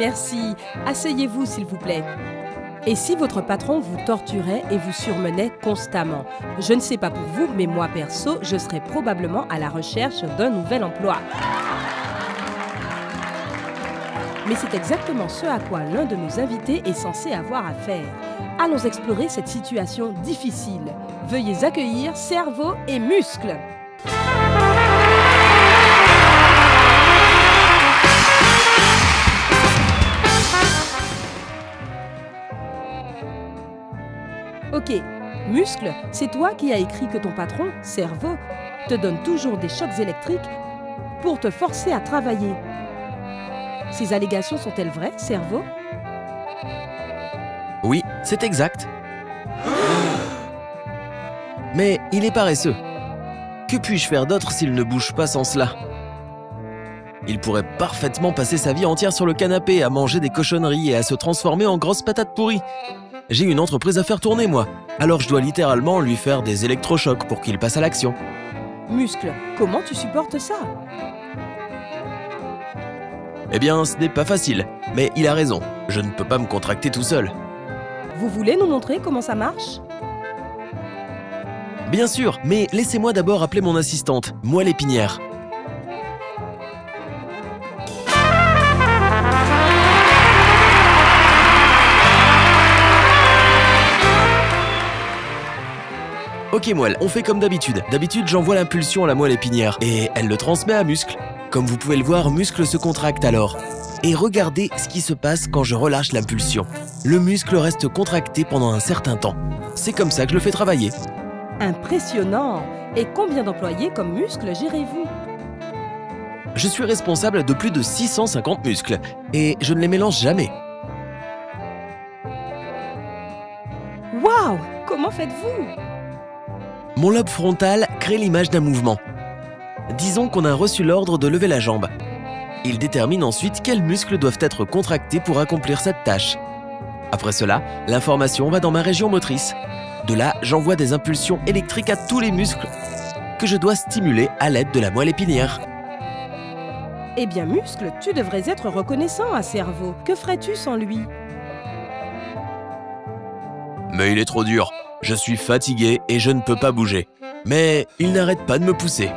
merci. Asseyez-vous, s'il vous plaît. Et si votre patron vous torturait et vous surmenait constamment? Je ne sais pas pour vous, mais moi perso, je serais probablement à la recherche d'un nouvel emploi. Mais c'est exactement ce à quoi l'un de nos invités est censé avoir affaire. Allons explorer cette situation difficile. Veuillez accueillir cerveau et muscles. Ok, muscle, c'est toi qui as écrit que ton patron, cerveau, te donne toujours des chocs électriques pour te forcer à travailler. Ces allégations sont-elles vraies, cerveau? Oui, c'est exact. Mais il est paresseux. Que puis-je faire d'autre s'il ne bouge pas sans cela? Il pourrait parfaitement passer sa vie entière sur le canapé à manger des cochonneries et à se transformer en grosse patate pourrie. J'ai une entreprise à faire tourner, moi. Alors je dois littéralement lui faire des électrochocs pour qu'il passe à l'action. Muscle, comment tu supportes ça? Eh bien, ce n'est pas facile. Mais il a raison. Je ne peux pas me contracter tout seul. Vous voulez nous montrer comment ça marche? Bien sûr, mais laissez-moi d'abord appeler mon assistante, Moelle Épinière. Ok Moelle, on fait comme d'habitude. D'habitude, j'envoie l'impulsion à la moelle épinière et elle le transmet à Muscle. Comme vous pouvez le voir, Muscle se contracte alors. Et regardez ce qui se passe quand je relâche l'impulsion. Le muscle reste contracté pendant un certain temps. C'est comme ça que je le fais travailler. Impressionnant! Et combien d'employés comme Muscle gérez-vous? Je suis responsable de plus de 650 muscles et je ne les mélange jamais. Waouh! Comment faites-vous? Mon lobe frontal crée l'image d'un mouvement. Disons qu'on a reçu l'ordre de lever la jambe. Il détermine ensuite quels muscles doivent être contractés pour accomplir cette tâche. Après cela, l'information va dans ma région motrice. De là, j'envoie des impulsions électriques à tous les muscles que je dois stimuler à l'aide de la moelle épinière. Eh bien, Muscle, tu devrais être reconnaissant à Cerveau. Que ferais-tu sans lui? Mais il est trop dur. Je suis fatigué et je ne peux pas bouger. Mais il n'arrête pas de me pousser.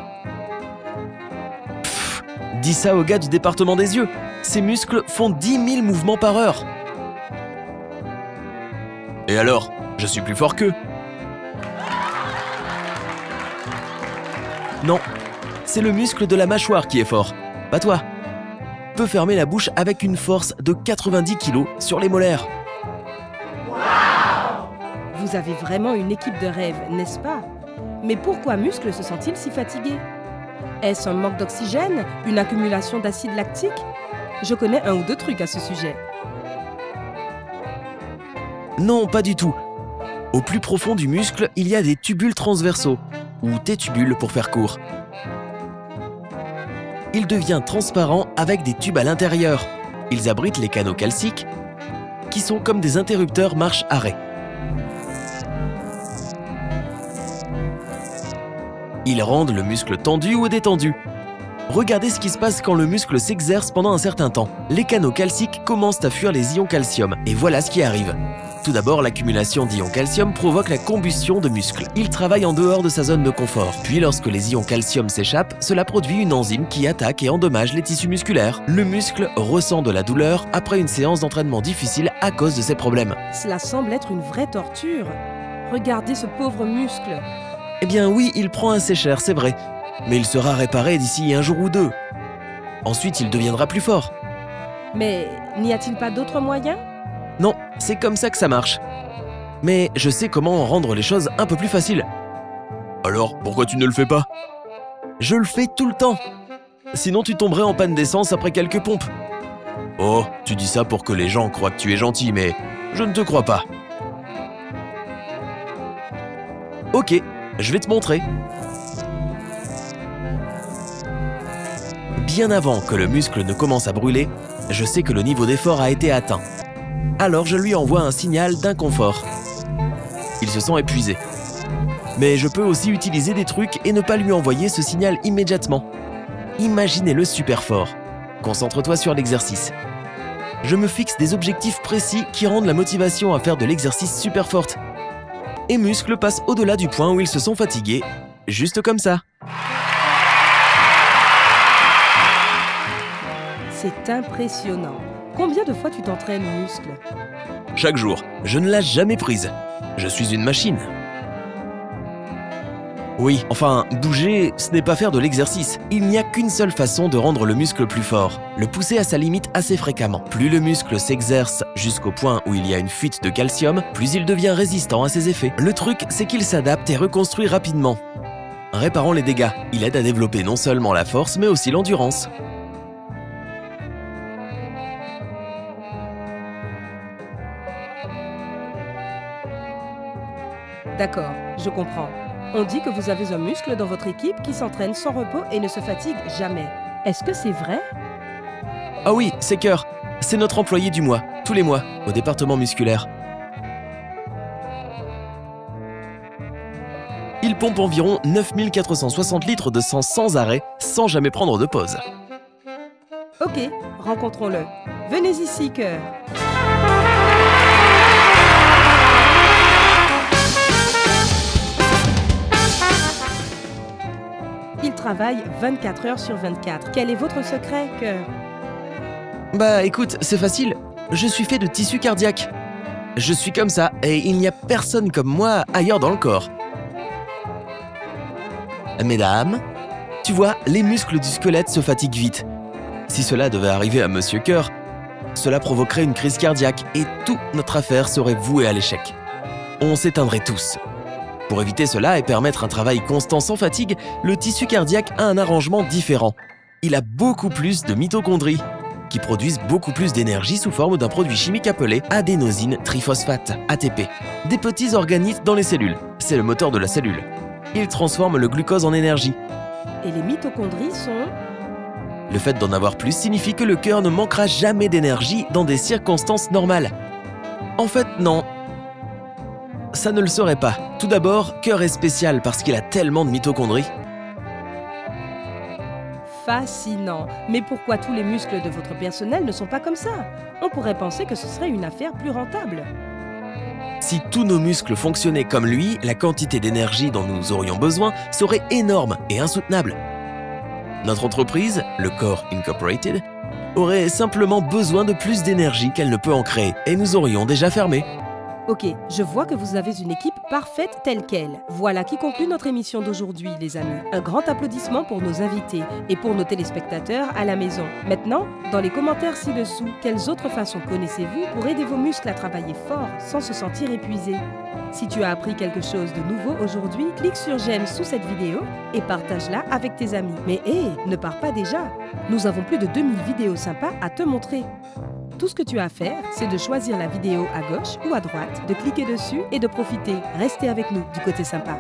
Pfff, dis ça au gars du département des yeux. Ses muscles font 10 000 mouvements par heure. Et alors, je suis plus fort qu'eux? Non, c'est le muscle de la mâchoire qui est fort, pas toi. Peut fermer la bouche avec une force de 90 kg sur les molaires. Vous avez vraiment une équipe de rêve, n'est-ce pas? Mais pourquoi Muscle se sent-il si fatigué? Est-ce un manque d'oxygène? Une accumulation d'acide lactique? Je connais un ou deux trucs à ce sujet. Non, pas du tout. Au plus profond du muscle, il y a des tubules transversaux, ou tétubules pour faire court. Il devient transparent avec des tubes à l'intérieur. Ils abritent les canaux calciques, qui sont comme des interrupteurs marche-arrêt. Ils rendent le muscle tendu ou détendu. Regardez ce qui se passe quand le muscle s'exerce pendant un certain temps. Les canaux calciques commencent à fuir les ions calcium, et voilà ce qui arrive. Tout d'abord, l'accumulation d'ions calcium provoque la combustion de muscles. Il travaille en dehors de sa zone de confort. Puis, lorsque les ions calcium s'échappent, cela produit une enzyme qui attaque et endommage les tissus musculaires. Le muscle ressent de la douleur après une séance d'entraînement difficile à cause de ces problèmes. Cela semble être une vraie torture. Regardez ce pauvre muscle. Eh bien oui, il prend un séchère, c'est vrai. Mais il sera réparé d'ici un jour ou deux. Ensuite, il deviendra plus fort. Mais n'y a-t-il pas d'autres moyens? Non, c'est comme ça que ça marche. Mais je sais comment rendre les choses un peu plus faciles. Alors, pourquoi tu ne le fais pas? Je le fais tout le temps. Sinon, tu tomberais en panne d'essence après quelques pompes. Oh, tu dis ça pour que les gens croient que tu es gentil, mais je ne te crois pas. Ok, je vais te montrer. Bien avant que le muscle ne commence à brûler, je sais que le niveau d'effort a été atteint. Alors je lui envoie un signal d'inconfort. Il se sent épuisé. Mais je peux aussi utiliser des trucs et ne pas lui envoyer ce signal immédiatement. Imaginez-le super fort. Concentre-toi sur l'exercice. Je me fixe des objectifs précis qui rendent la motivation à faire de l'exercice super forte. Et muscles passent au-delà du point où ils se sont fatigués, juste comme ça. C'est impressionnant. Combien de fois tu t'entraînes, muscle? Chaque jour, je ne lâche jamais prise. Je suis une machine. Oui, enfin, bouger, ce n'est pas faire de l'exercice. Il n'y a qu'une seule façon de rendre le muscle plus fort, le pousser à sa limite assez fréquemment. Plus le muscle s'exerce jusqu'au point où il y a une fuite de calcium, plus il devient résistant à ses effets. Le truc, c'est qu'il s'adapte et reconstruit rapidement. Réparant les dégâts, il aide à développer non seulement la force, mais aussi l'endurance. D'accord, je comprends. On dit que vous avez un muscle dans votre équipe qui s'entraîne sans repos et ne se fatigue jamais. Est-ce que c'est vrai? Ah oui, c'est Cœur. C'est notre employé du mois, tous les mois, au département musculaire. Il pompe environ 9460 litres de sang sans arrêt, sans jamais prendre de pause. Ok, rencontrons-le. Venez ici, Cœur. Il travaille 24 heures sur 24. Quel est votre secret, Cœur? Bah écoute, c'est facile. Je suis fait de tissu cardiaque. Je suis comme ça et il n'y a personne comme moi ailleurs dans le corps. Mesdames, tu vois, les muscles du squelette se fatiguent vite. Si cela devait arriver à Monsieur Cœur, cela provoquerait une crise cardiaque et toute notre affaire serait vouée à l'échec. On s'éteindrait tous. Pour éviter cela et permettre un travail constant sans fatigue, le tissu cardiaque a un arrangement différent. Il a beaucoup plus de mitochondries, qui produisent beaucoup plus d'énergie sous forme d'un produit chimique appelé adénosine triphosphate, ATP. Des petits organismes dans les cellules, c'est le moteur de la cellule. Ils transforment le glucose en énergie. Et les mitochondries sont... Le fait d'en avoir plus signifie que le cœur ne manquera jamais d'énergie dans des circonstances normales. En fait, non. Ça ne le serait pas. Tout d'abord, Cœur est spécial parce qu'il a tellement de mitochondries. Fascinant. Mais pourquoi tous les muscles de votre personnel ne sont pas comme ça? On pourrait penser que ce serait une affaire plus rentable. Si tous nos muscles fonctionnaient comme lui, la quantité d'énergie dont nous aurions besoin serait énorme et insoutenable. Notre entreprise, le Core Incorporated, aurait simplement besoin de plus d'énergie qu'elle ne peut en créer et nous aurions déjà fermé. Ok, je vois que vous avez une équipe parfaite telle qu'elle. Voilà qui conclut notre émission d'aujourd'hui, les amis. Un grand applaudissement pour nos invités et pour nos téléspectateurs à la maison. Maintenant, dans les commentaires ci-dessous, quelles autres façons connaissez-vous pour aider vos muscles à travailler fort sans se sentir épuisés? Si tu as appris quelque chose de nouveau aujourd'hui, clique sur j'aime sous cette vidéo et partage-la avec tes amis. Mais hé, ne pars pas déjà. Nous avons plus de 2000 vidéos sympas à te montrer. Tout ce que tu as à faire, c'est de choisir la vidéo à gauche ou à droite, de cliquer dessus et de profiter. Restez avec nous du côté sympa.